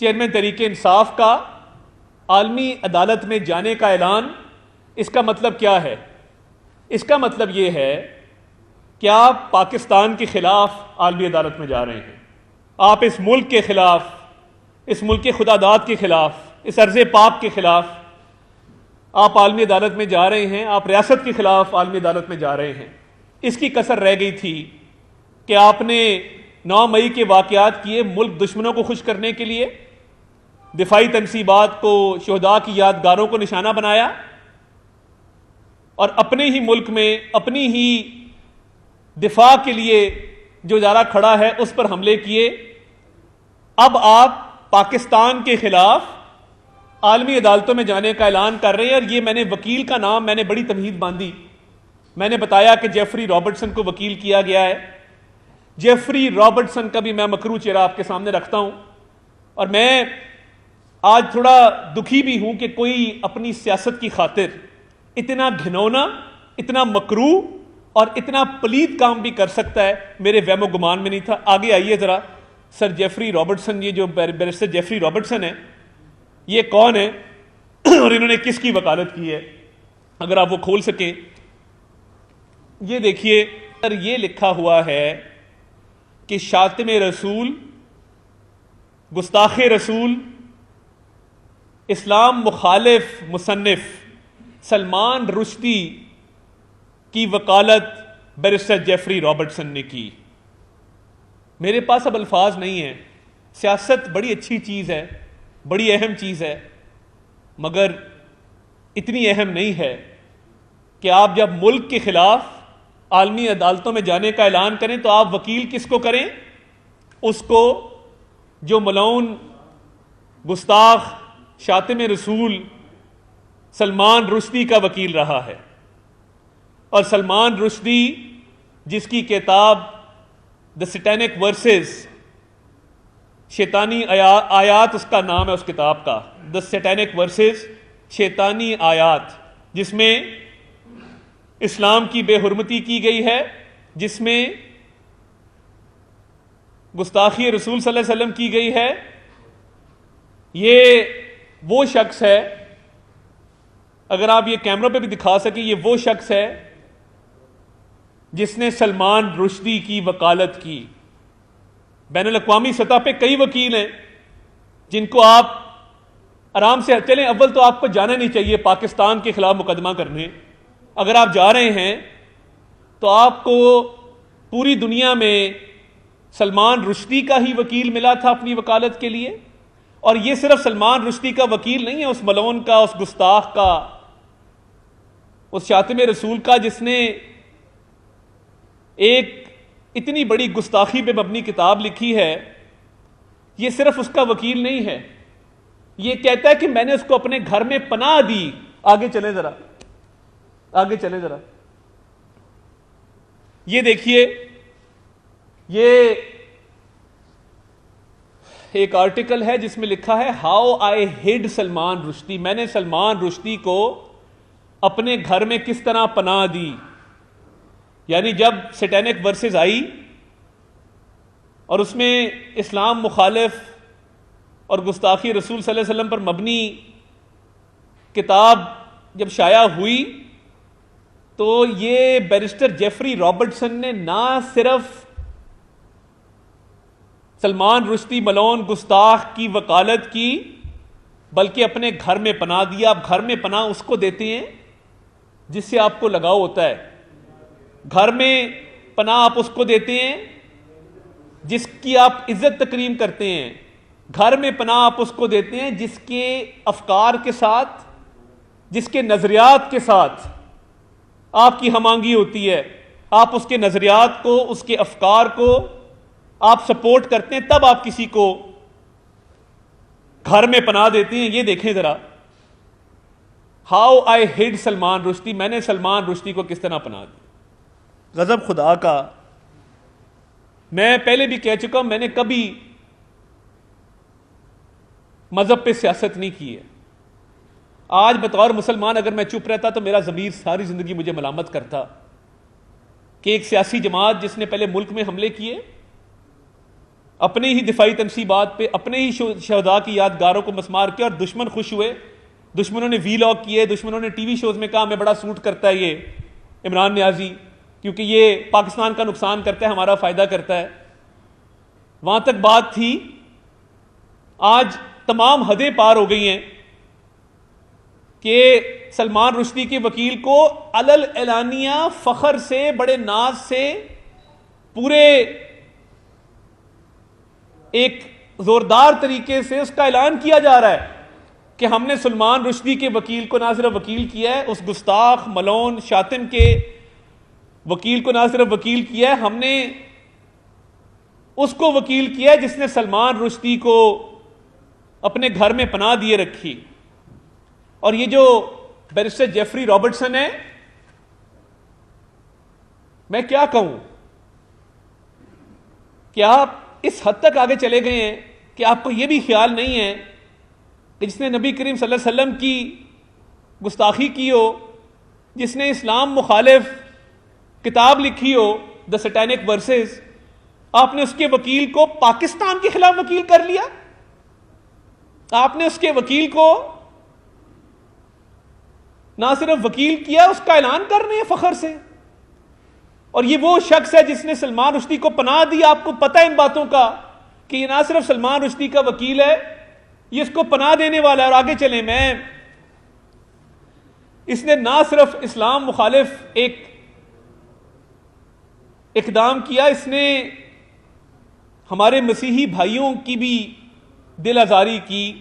Chairman Tehreek Insaf کا عالمی عدالت میں جانے کا اعلان، اس کا مطلب کیا ہے؟ اس کا مطلب یہ ہے کہ آپ پاکستان کے خلاف عالمی عدالت میں جا رہے ہیں، آپ اس ملک کے خلاف، اس ملک کے خداداد کے خلاف، اس ارض پاک کے خلاف آپ عالمی عدالت میں جا رہے ہیں، آپ ریاست کے خلاف عالمی عدالت میں جا رہے ہیں۔ اس کی کسر رہ گئی تھی کہ آپ نے 9 مئی کے واقعات کیے ملک دشمنوں کو خوش کرنے کے لیے، دفاعی تنصیبات کو، شہداء کی یادگاروں کو نشانہ بنایا، اور اپنے ہی ملک میں اپنی ہی دفاع کے لیے جو ادارہ کھڑا ہے اس پر حملے کیے۔ اب آپ پاکستان کے خلاف عالمی عدالتوں میں جانے کا اعلان کر رہے ہیں، اور یہ میں نے وکیل کا نام میں نے بڑی تمہید باندھی، میں نے بتایا کہ جیفری رابرٹسن کو وکیل کیا گیا ہے۔ جیفری رابرٹسن کا بھی میں مکروہ چہرہ آپ کے سامنے رکھتا ہوں، اور میں آج تھوڑا دکھی بھی ہوں کہ کوئی اپنی سیاست کی خاطر اتنا گھنونا، اتنا مکروہ اور اتنا پلید کام بھی کر سکتا ہے، میرے وہم و گمان میں نہیں تھا۔ آگے آئیے ذرا، سر جیفری رابرٹسن، یہ جو بیرسٹر جیفری رابرٹسن ہے، یہ کون ہے اور انہوں نے کس کی وکالت کی ہے؟ اگر آپ وہ کھول سکیں۔ یہ دیکھیے، سر یہ لکھا ہوا ہے کہ شاتم رسول، گستاخ رسول، اسلام مخالف مصنف سلمان رشدی کی وکالت بیرسٹر جیفری رابرٹسن نے کی۔ میرے پاس اب الفاظ نہیں ہیں۔ سیاست بڑی اچھی چیز ہے، بڑی اہم چیز ہے، مگر اتنی اہم نہیں ہے کہ آپ جب ملک کے خلاف عالمی عدالتوں میں جانے کا اعلان کریں تو آپ وکیل کس کو کریں؟ اس کو جو ملعون، گستاخ، شاتم رسول سلمان رشدی کا وکیل رہا ہے۔ اور سلمان رشدی، جس کی کتاب دا سیٹینک ورسز، شیطانی آیات اس کا نام ہے اس کتاب کا، دا سیٹینک ورسز، شیطانی آیات، جس میں اسلام کی بے حرمتی کی گئی ہے، جس میں گستاخی رسول صلی اللہ علیہ وسلم کی گئی ہے۔ یہ وہ شخص ہے، اگر آپ یہ کیمرہ پہ بھی دکھا سکیں، یہ وہ شخص ہے جس نے سلمان رشدی کی وکالت کی۔ بین الاقوامی سطح پہ کئی وکیل ہیں جن کو آپ آرام سے چلیں، اول تو آپ کو جانا نہیں چاہیے پاکستان کے خلاف مقدمہ کرنے۔ اگر آپ جا رہے ہیں تو آپ کو پوری دنیا میں سلمان رشدی کا ہی وکیل ملا تھا اپنی وکالت کے لیے، اور یہ صرف سلمان رشدی کا وکیل نہیں ہے، اس ملعون کا، اس گستاخ کا، اس شاتم رسول کا، جس نے ایک اتنی بڑی گستاخی پہ مبنی کتاب لکھی ہے۔ یہ صرف اس کا وکیل نہیں ہے، یہ کہتا ہے کہ میں نے اس کو اپنے گھر میں پناہ دی۔ آگے چلیں ذرا، آگے چلیں ذرا، یہ دیکھیے، یہ ایک آرٹیکل ہے جس میں لکھا ہے ہاؤ آئی ہڈ سلمان رشدی، میں نے سلمان رشدی کو اپنے گھر میں کس طرح پناہ دی۔ یعنی جب سیٹینک ورسز آئی اور اس میں اسلام مخالف اور گستاخی رسول صلی اللہ علیہ وسلم پر مبنی کتاب جب شائع ہوئی، تو یہ بیرسٹر جیفری رابرٹسن نے نہ صرف سلمان رشدی ملعون گستاخ کی وکالت کی، بلکہ اپنے گھر میں پناہ دیا۔ آپ گھر میں پناہ اس کو دیتے ہیں جس سے آپ کو لگاؤ ہوتا ہے، گھر میں پناہ آپ اس کو دیتے ہیں جس کی آپ عزت تکریم کرتے ہیں، گھر میں پناہ آپ اس کو دیتے ہیں جس کے افکار کے ساتھ، جس کے نظریات کے ساتھ آپ کی ہم آہنگی ہوتی ہے، آپ اس کے نظریات کو، اس کے افکار کو آپ سپورٹ کرتے ہیں، تب آپ کسی کو گھر میں پناہ دیتے ہیں۔ یہ دیکھیں ذرا، ہاؤ آئی ہڈ سلمان رشدی، میں نے سلمان رشدی کو کس طرح پناہ دی۔ غضب خدا کا، میں پہلے بھی کہہ چکا ہوں، میں نے کبھی مذہب پہ سیاست نہیں کی ہے۔ آج بطور مسلمان اگر میں چپ رہتا تو میرا ضمیر ساری زندگی مجھے ملامت کرتا کہ ایک سیاسی جماعت جس نے پہلے ملک میں حملے کیے، اپنے ہی دفاعی تنصیبات پہ اپنے ہی شہداء کی یادگاروں کو مسمار کیا، اور دشمن خوش ہوئے، دشمنوں نے وی لاگ کیے، دشمنوں نے ٹی وی شوز میں کہا ہمیں بڑا سوٹ کرتا ہے یہ عمران نیازی، کیونکہ یہ پاکستان کا نقصان کرتا ہے، ہمارا فائدہ کرتا ہے۔ وہاں تک بات تھی، آج تمام حدیں پار ہو گئی ہیں کہ سلمان رشدی کے وکیل کو علل اعلانیہ فخر سے، بڑے ناز سے، پورے ایک زوردار طریقے سے اس کا اعلان کیا جا رہا ہے کہ ہم نے سلمان رشدی کے وکیل کو نہ صرف وکیل کیا ہے، اس گستاخ ملعون شاطن کے وکیل کو نہ صرف وکیل کیا ہے، ہم نے اس کو وکیل کیا ہے جس نے سلمان رشدی کو اپنے گھر میں پناہ دیے رکھی۔ اور یہ جو بیرسٹر جیفری رابرٹسن ہے، میں کیا کہوں کہ آپ اس حد تک آگے چلے گئے ہیں کہ آپ کو یہ بھی خیال نہیں ہے کہ جس نے نبی کریم صلی اللہ علیہ وسلم کی گستاخی کی ہو، جس نے اسلام مخالف کتاب لکھی ہو دا سیٹینک ورسز، آپ نے اس کے وکیل کو پاکستان کے خلاف وکیل کر لیا۔ آپ نے اس کے وکیل کو نہ صرف وکیل کیا، اس کا اعلان کر رہے ہیں فخر سے۔ اور یہ وہ شخص ہے جس نے سلمان رشدی کو پناہ دی۔ آپ کو پتہ ہے ان باتوں کا کہ یہ نہ صرف سلمان رشدی کا وکیل ہے، یہ اس کو پناہ دینے والا ہے۔ اور آگے چلیں، اس نے نہ صرف اسلام مخالف ایک اقدام کیا، اس نے ہمارے مسیحی بھائیوں کی بھی دل آزاری کی۔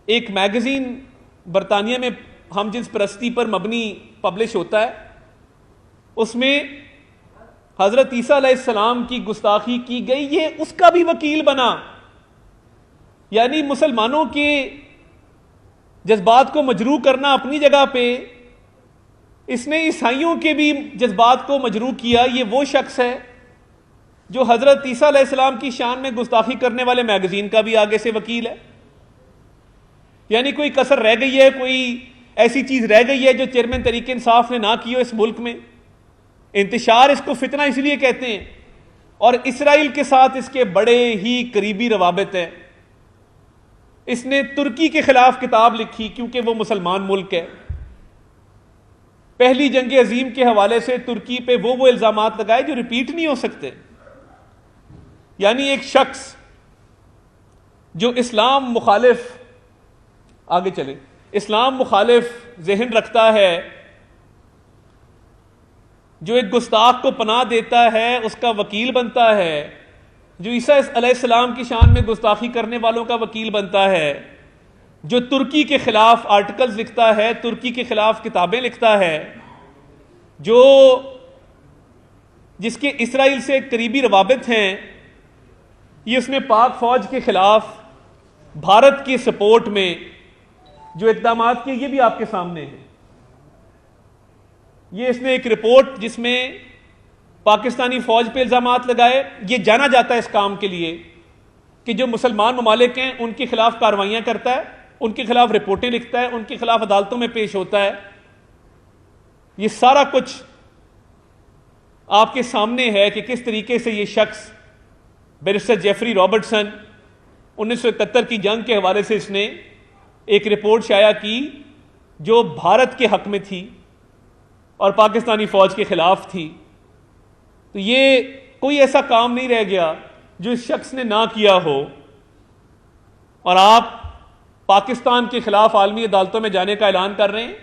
ایک میگزین برطانیہ میں ہم جنس پرستی پر مبنی پبلش ہوتا ہے، اس میں حضرت عیسیٰ علیہ السلام کی گستاخی کی گئی، یہ اس کا بھی وکیل بنا۔ یعنی مسلمانوں کے جذبات کو مجروح کرنا اپنی جگہ پہ، اس نے عیسائیوں کے بھی جذبات کو مجروح کیا۔ یہ وہ شخص ہے جو حضرت عیسیٰ علیہ السلام کی شان میں گستاخی کرنے والے میگزین کا بھی آگے سے وکیل ہے۔ یعنی کوئی کسر رہ گئی ہے، کوئی ایسی چیز رہ گئی ہے جو چیئرمین تحریک انصاف نے نہ کی ہو اس ملک میں؟ انتشار اس کو فتنہ اس لیے کہتے ہیں، اور اسرائیل کے ساتھ اس کے بڑے ہی قریبی روابط ہیں۔ اس نے ترکی کے خلاف کتاب لکھی کیونکہ وہ مسلمان ملک ہے۔ پہلی جنگ عظیم کے حوالے سے ترکی پہ وہ الزامات لگائے جو ریپیٹ نہیں ہو سکتے۔ یعنی ایک شخص جو اسلام مخالف، آگے چلیں، اسلام مخالف ذہن رکھتا ہے، جو ایک گستاخ کو پناہ دیتا ہے، اس کا وکیل بنتا ہے، جو عیسیٰ علیہ السلام کی شان میں گستاخی کرنے والوں کا وکیل بنتا ہے، جو ترکی کے خلاف آرٹیکلز لکھتا ہے، ترکی کے خلاف کتابیں لکھتا ہے، جو جس کے اسرائیل سے قریبی روابط ہیں، یہ اس نے پاک فوج کے خلاف بھارت کی سپورٹ میں جو اقدامات کیے، یہ بھی آپ کے سامنے ہیں۔ یہ اس نے ایک رپورٹ جس میں پاکستانی فوج پہ الزامات لگائے، یہ جانا جاتا ہے اس کام کے لیے کہ جو مسلمان ممالک ہیں ان کے خلاف کارروائیاں کرتا ہے، ان کے خلاف رپورٹیں لکھتا ہے، ان کے خلاف عدالتوں میں پیش ہوتا ہے۔ یہ سارا کچھ آپ کے سامنے ہے کہ کس طریقے سے یہ شخص بیرسٹر جیفری رابرٹسن 1971 کی جنگ کے حوالے سے اس نے ایک رپورٹ شائع کی جو بھارت کے حق میں تھی اور پاکستانی فوج کے خلاف تھی۔ تو یہ کوئی ایسا کام نہیں رہ گیا جو اس شخص نے نہ کیا ہو، اور آپ پاکستان کے خلاف عالمی عدالتوں میں جانے کا اعلان کر رہے ہیں۔